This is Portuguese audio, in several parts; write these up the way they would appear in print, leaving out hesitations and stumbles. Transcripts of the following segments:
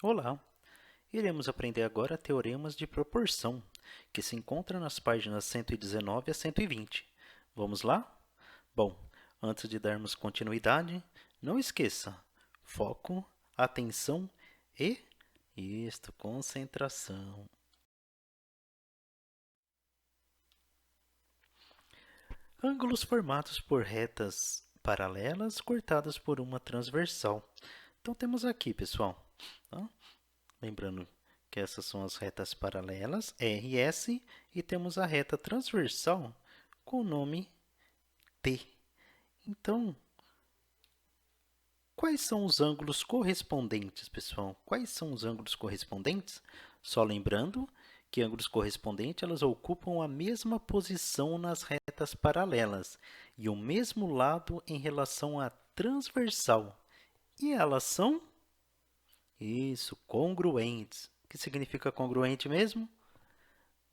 Olá! Iremos aprender agora teoremas de proporção, que se encontram nas páginas 119 a 120. Vamos lá? Bom, antes de darmos continuidade, não esqueça, foco, atenção e concentração. Ângulos formados por retas paralelas cortadas por uma transversal. Então, temos aqui, pessoal, tá? Lembrando que essas são as retas paralelas, RS, e temos a reta transversal com o nome T. Então, quais são os ângulos correspondentes, pessoal? Quais são os ângulos correspondentes? Só lembrando que ângulos correspondentes elas ocupam a mesma posição nas retas paralelas e o mesmo lado em relação à transversal. E elas são congruentes. O que significa congruente mesmo?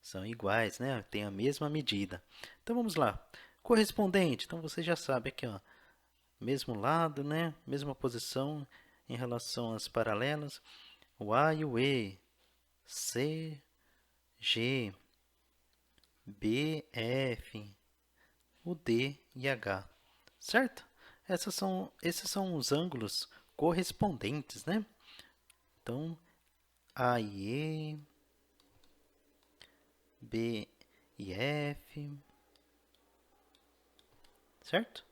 São iguais, né? Tem a mesma medida. Então, vamos lá. Correspondente, então você já sabe aqui, ó, mesmo lado, né? Mesma posição em relação às paralelas. O A e o E. C, G, B, F, o D e H. Certo? Esses são os ângulos correspondentes, né? Então, A e E, B e F, certo?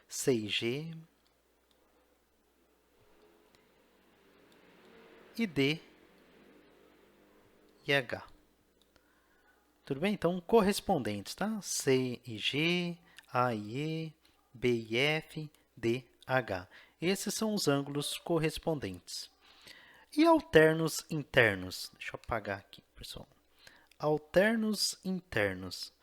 C e G e D e H. Tudo bem? Então, correspondentes, tá? C e G, A e E, B e F, D, H. Esses são os ângulos correspondentes. E alternos internos? Deixa eu apagar aqui, pessoal. Alternos internos.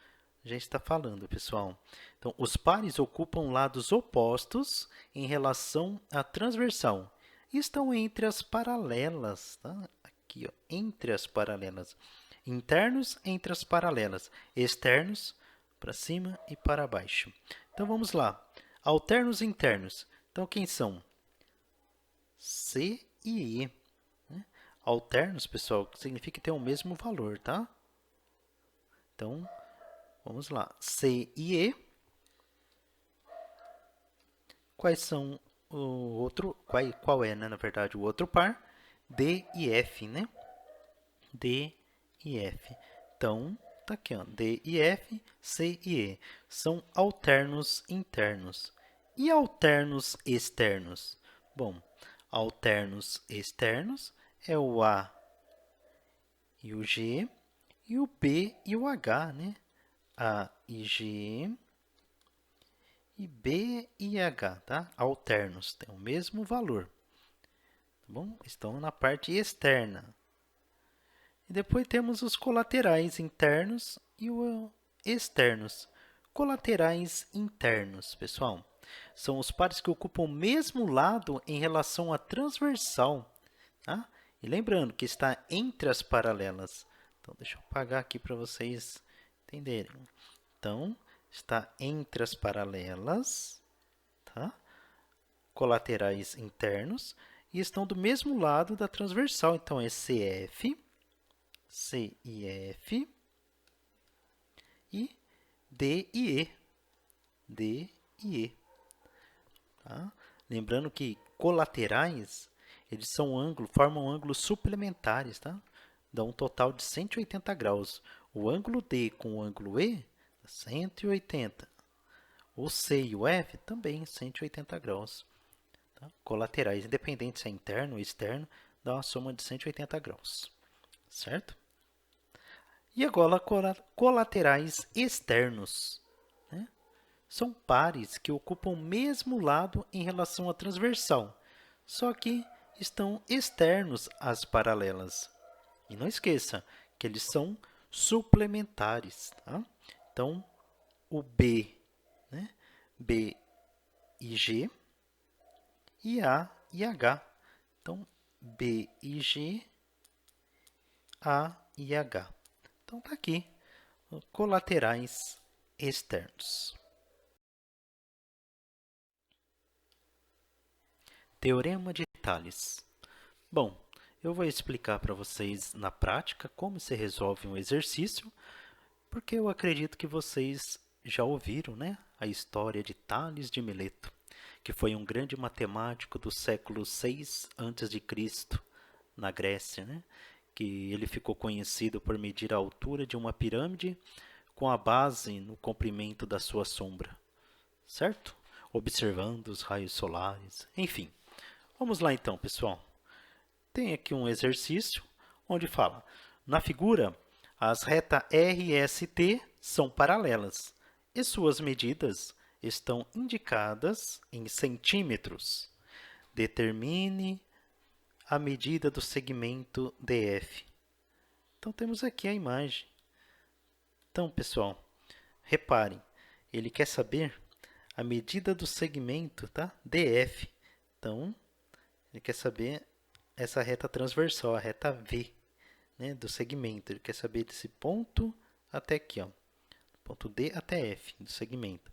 A gente está falando, pessoal. Então, os pares ocupam lados opostos em relação à transversal e estão entre as paralelas, tá? Aqui, ó, entre as paralelas. Internos entre as paralelas, externos para cima e para baixo. Então, vamos lá. Alternos internos. Então, quem são? C e E. Né? Alternos, pessoal, significa que tem o mesmo valor, tá? Então, vamos lá. C e E. Quais são o outro? Qual é, né, na verdade, o outro par? D e F, né? D e F. Então, tá aqui, ó. D e F, C e E. São alternos internos. E alternos externos? Bom, alternos externos é o A e o G, e o B e o H, né? A e G e B e H, tá? Alternos, têm o mesmo valor, tá bom? Estão na parte externa. E depois temos os colaterais internos e os externos. Colaterais internos, pessoal, são os pares que ocupam o mesmo lado em relação à transversal, tá? E lembrando que está entre as paralelas. Então, deixa eu apagar aqui para vocês entenderem. Então, está entre as paralelas, tá? Colaterais internos, e estão do mesmo lado da transversal. Então, é CF, CIF e D e E. D e E. Tá? Lembrando que colaterais, eles formam ângulos suplementares, tá? Dá um total de 180 graus. O ângulo D com o ângulo E, 180. O C e o F também 180 graus. Tá? Colaterais, independente se é interno ou externo, dá uma soma de 180 graus. Certo? E agora, colaterais externos. Né? São pares que ocupam o mesmo lado em relação à transversal, só que estão externos às paralelas. E não esqueça que eles são suplementares. Tá? Então, o B, né? B e G, e A e H. Então, B e G, A e H. Então, está aqui, colaterais externos. Teorema de Tales. Bom, eu vou explicar para vocês na prática como se resolve um exercício, porque eu acredito que vocês já ouviram, né, a história de Tales de Mileto, que foi um grande matemático do século 6 a.C., na Grécia, né, que ele ficou conhecido por medir a altura de uma pirâmide com a base no comprimento da sua sombra, certo? Observando os raios solares, enfim. Vamos lá então, pessoal. Tem aqui um exercício onde fala, na figura, as retas R e ST são paralelas e suas medidas estão indicadas em centímetros. Determine a medida do segmento DF. Então, temos aqui a imagem. Então, pessoal, reparem, ele quer saber a medida do segmento, tá? DF. Então, ele quer saber essa reta transversal, a reta V, né, do segmento. Ele quer saber desse ponto até aqui, ó, ponto D até F do segmento.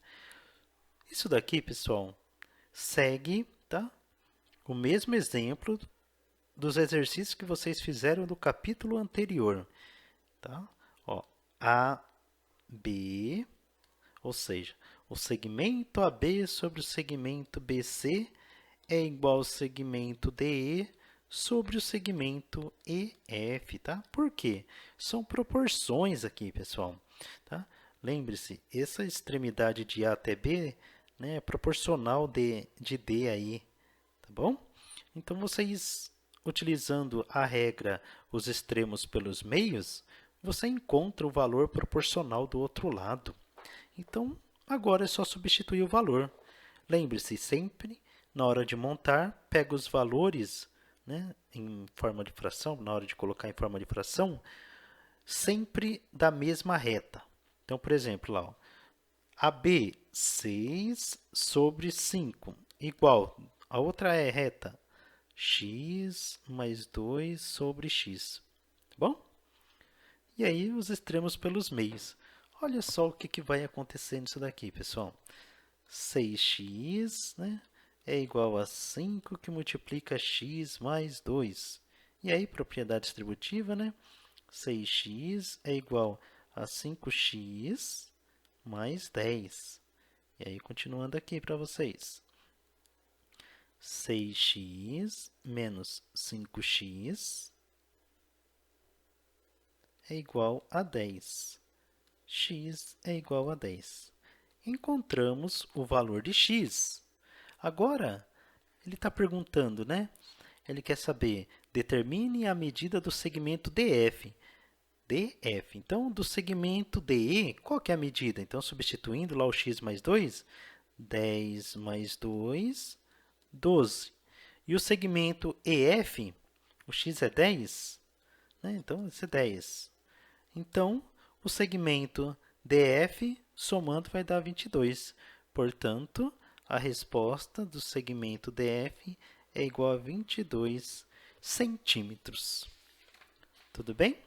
Isso daqui, pessoal, segue, tá, o mesmo exemplo dos exercícios que vocês fizeram do capítulo anterior, tá? Ó, AB, ou seja, o segmento AB sobre o segmento BC é igual ao segmento DE sobre o segmento EF, tá? Por quê? São proporções aqui, pessoal, tá? Lembre-se, essa extremidade de A até B, né, é proporcional de D aí, tá bom? Então, vocês, utilizando a regra os extremos pelos meios, você encontra o valor proporcional do outro lado. Então, agora é só substituir o valor. Lembre-se sempre, na hora de montar, pega os valores, né, em forma de fração, na hora de colocar em forma de fração, sempre da mesma reta. Então, por exemplo, lá, ó, AB 6 sobre 5, igual, a outra é reta, x mais 2 sobre x, tá bom? E aí, os extremos pelos meios. Olha só o que vai acontecer nisso daqui, pessoal. 6x, né, é igual a 5 que multiplica x mais 2. E aí, propriedade distributiva, né? 6x é igual a 5x mais 10. E aí, continuando aqui para vocês. 6x menos 5x é igual a 10. X é igual a 10. Encontramos o valor de x. Agora, ele está perguntando, né? Ele quer saber, determine a medida do segmento DF. DF. Então, do segmento DE, qual que é a medida? Então, substituindo lá o x mais 2, 10 mais 2, 12. E o segmento EF, o x é 10, né? Então, esse é 10. Então, o segmento DF, somando, vai dar 22. Portanto, a resposta do segmento DF é igual a 22 centímetros. Tudo bem?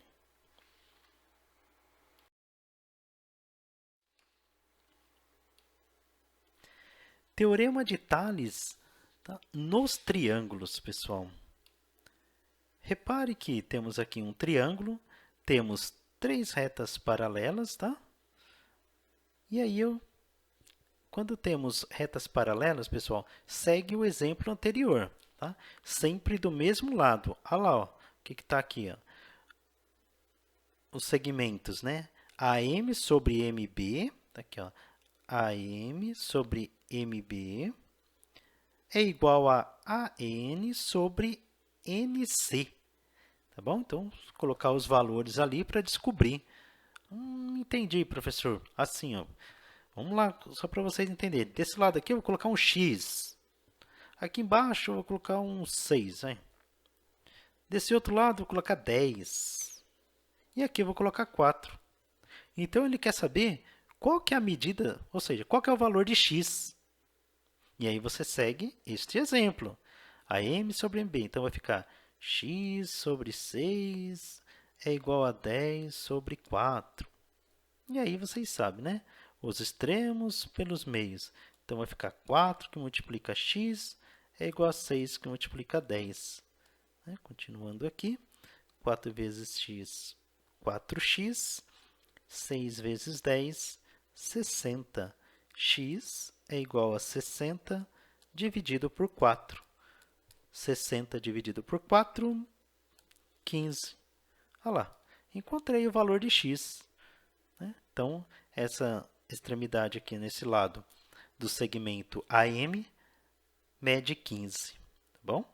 Teorema de Tales, tá, nos triângulos, pessoal. Repare que temos aqui um triângulo, temos 3 retas paralelas, tá? E aí, quando temos retas paralelas, pessoal, segue o exemplo anterior, tá? Sempre do mesmo lado. Olha lá, ó, o que está aqui, ó? Os segmentos, né? AM sobre MB, tá aqui, ó, AM sobre MB é igual a AN sobre NC, tá bom? Então, vou colocar os valores ali para descobrir. Entendi, professor. Assim, ó. Vamos lá, só para vocês entenderem. Desse lado aqui eu vou colocar um x. Aqui embaixo eu vou colocar um 6. Hein? Desse outro lado eu vou colocar 10. E aqui eu vou colocar 4. Então, ele quer saber qual que é a medida, ou seja, qual que é o valor de x. E aí você segue este exemplo. AM sobre MB. Então, vai ficar x sobre 6 é igual a 10 sobre 4. E aí vocês sabem, né? Os extremos pelos meios. Então, vai ficar 4 que multiplica x é igual a 6 que multiplica 10. né? Continuando aqui, 4 vezes x, 4x, 6 vezes 10, 60. X é igual a 60 dividido por 4. 60 dividido por 4, 15. Olha lá, encontrei o valor de x, né? Então, essa extremidade aqui nesse lado do segmento AM mede 15, tá bom?